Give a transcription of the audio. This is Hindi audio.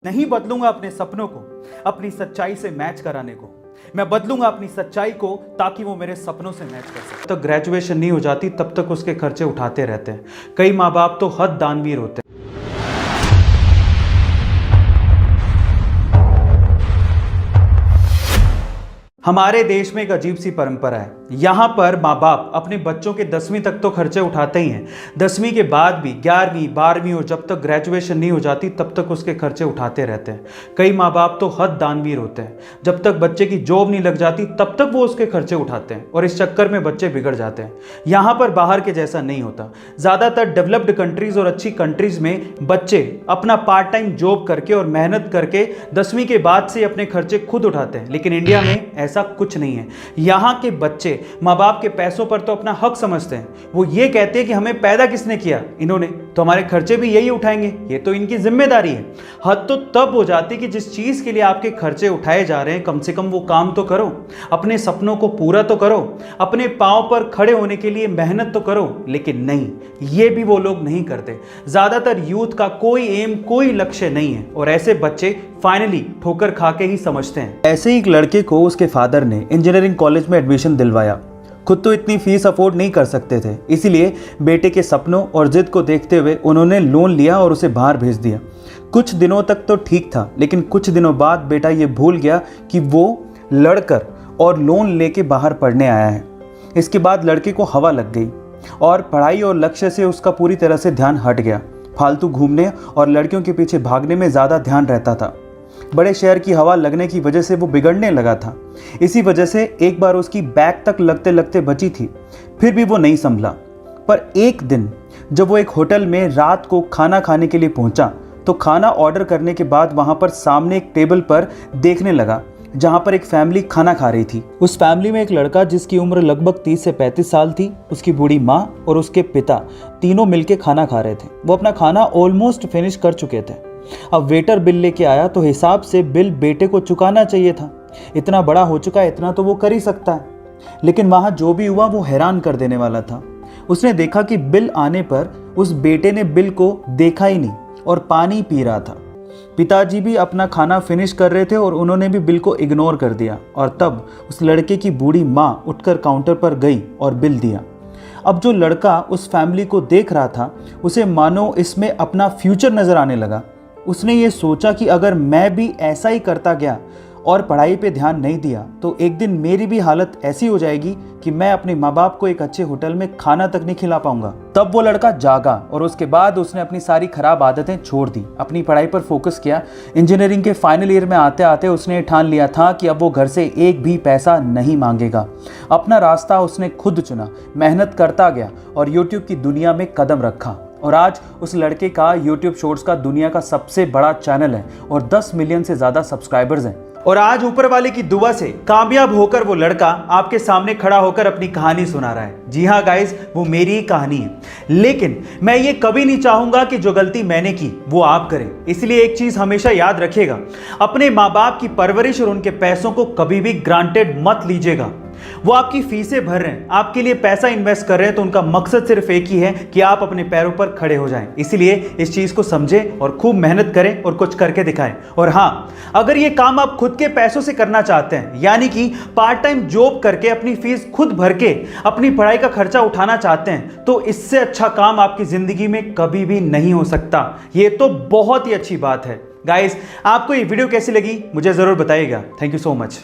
नहीं बदलूंगा अपने सपनों को अपनी सच्चाई से मैच कराने को। मैं बदलूंगा अपनी सच्चाई को ताकि वो मेरे सपनों से मैच कर सके। तब ग्रेजुएशन नहीं हो जाती तब तक उसके खर्चे उठाते रहते हैं। कई माँ बाप तो हद दानवीर होते हैं। हमारे देश में एक अजीब सी परंपरा है। यहाँ पर माँ बाप अपने बच्चों के 10वीं तक तो खर्चे उठाते ही हैं, 10वीं के बाद भी 11वीं 12वीं और जब तक ग्रेजुएशन नहीं हो जाती तब तक उसके खर्चे उठाते रहते हैं। कई माँ बाप तो हद दानवीर होते हैं, जब तक बच्चे की जॉब नहीं लग जाती तब तक वो उसके खर्चे उठाते हैं और इस चक्कर में बच्चे बिगड़ जाते हैं। यहाँ पर बाहर के जैसा नहीं होता। ज़्यादातर डेवलप्ड कंट्रीज और अच्छी कंट्रीज में बच्चे अपना पार्ट टाइम जॉब करके और मेहनत करके 10वीं के बाद से अपने खर्चे खुद उठाते हैं, लेकिन इंडिया में ऐसा कुछ नहीं है। यहाँ के बच्चे माँ बाप के पैसों पर तो अपना हक समझते हैं। वो ये कहते हैं कि हमें पैदा किसने किया, इन्होंने, तो हमारे खर्चे भी यही उठाएंगे, ये तो इनकी जिम्मेदारी है। हद तो तब हो जाती कि जिस चीज़ के लिए आपके खर्चे उठाए जा रहे हैं कम से कम वो काम तो करो, अपने सपनों को पूरा तो करो, अपने पाँव पर खड़े होने के लिए मेहनत तो करो। लेकिन नहीं, ये भी वो लोग नहीं करते। ज़्यादातर यूथ का कोई एम, कोई लक्ष्य नहीं है और ऐसे बच्चे फाइनली ठोकर खा के ही समझते हैं। ऐसे ही एक लड़के को उसके फादर ने इंजीनियरिंग कॉलेज में एडमिशन दिलवाया। खुद तो इतनी फीस अफोर्ड नहीं कर सकते थे, इसीलिए बेटे के सपनों और जिद को देखते हुए उन्होंने लोन लिया और उसे बाहर भेज दिया। कुछ दिनों तक तो ठीक था, लेकिन कुछ दिनों बाद बेटा ये भूल गया कि वो लड़कर और लोन लेके बाहर पढ़ने आया है। इसके बाद लड़के को हवा लग गई और पढ़ाई और लक्ष्य से उसका पूरी तरह से ध्यान हट गया। फालतू घूमने और लड़कियों के पीछे भागने में ज़्यादा ध्यान रहता था। बड़े शहर की हवा लगने की वजह से वो बिगड़ने लगा था। इसी वजह से एक बार उसकी बैग तक लगते लगते बची थी, फिर भी वो नहीं संभला। पर एक दिन जब वो एक होटल में रात को खाना खाने के लिए पहुंचा तो खाना ऑर्डर करने के बाद वहां पर सामने एक टेबल पर देखने लगा जहां पर एक फैमिली खाना खा रही थी। उस फैमिली में एक लड़का जिसकी उम्र लगभग 30 से 35 साल थी, उसकी बूढ़ी माँ और उसके पिता तीनों मिलकर खाना खा रहे थे। वो अपना खाना ऑलमोस्ट फिनिश कर चुके थे। अब वेटर बिल लेके आया तो हिसाब से बिल बेटे को चुकाना चाहिए था। इतना बड़ा हो चुका है, इतना तो वो कर ही सकता है। लेकिन वहां जो भी हुआ वो हैरान कर देने वाला था। उसने देखा कि बिल आने पर उस बेटे ने बिल को देखा ही नहीं और पानी पी रहा था। पिताजी भी अपना खाना फिनिश कर रहे थे और उन्होंने भी बिल को इग्नोर कर दिया और तब उस लड़के की बूढ़ी माँ उठकर काउंटर पर गई और बिल दिया। अब जो लड़का उस फैमिली को देख रहा था उसे मानो इसमें अपना फ्यूचर नजर आने लगा। उसने ये सोचा कि अगर मैं भी ऐसा ही करता गया और पढ़ाई पे ध्यान नहीं दिया तो एक दिन मेरी भी हालत ऐसी हो जाएगी कि मैं अपने माँ बाप को एक अच्छे होटल में खाना तक नहीं खिला पाऊंगा। तब वो लड़का जागा और उसके बाद उसने अपनी सारी खराब आदतें छोड़ दी, अपनी पढ़ाई पर फोकस किया। इंजीनियरिंग के फाइनल ईयर में आते आते उसने ठान लिया था कि अब वो घर से एक भी पैसा नहीं मांगेगा। अपना रास्ता उसने खुद चुना, मेहनत करता गया और यूट्यूब की दुनिया में कदम रखा। और आज उस लड़के का यूट्यूब शॉर्ट्स का दुनिया का सबसे बड़ा चैनल है और 10 मिलियन से ज़्यादा सब्सक्राइबर्स हैं। और आज ऊपर वाले की दुआ से कामयाब होकर वो लड़का आपके सामने खड़ा होकर अपनी कहानी सुना रहा है। जी हाँ गाइस, वो मेरी ही कहानी है। लेकिन मैं ये कभी नहीं चाहूंगा कि जो गलती मैंने की वो आप करें। इसलिए एक चीज हमेशा याद रखिएगा, अपने माँ बाप की परवरिश और उनके पैसों को कभी भी ग्रांटेड मत लीजिएगा। वो आपकी फीसें भर रहे हैं, आपके लिए पैसा इन्वेस्ट कर रहे हैं, तो उनका मकसद सिर्फ एक ही है कि आप अपने पैरों पर खड़े हो जाएं। इसलिए इस चीज को समझें और खूब मेहनत करें और कुछ करके दिखाएं। और हाँ, अगर ये काम आप खुद के पैसों से करना चाहते हैं, यानी कि पार्ट टाइम जॉब करके अपनी फीस खुद भर के अपनी पढ़ाई का खर्चा उठाना चाहते हैं, तो इससे अच्छा काम आपकी जिंदगी में कभी भी नहीं हो सकता। ये तो बहुत ही अच्छी बात है। गाइस, आपको ये वीडियो कैसी लगी मुझे जरूर बताइएगा। Thank you so much.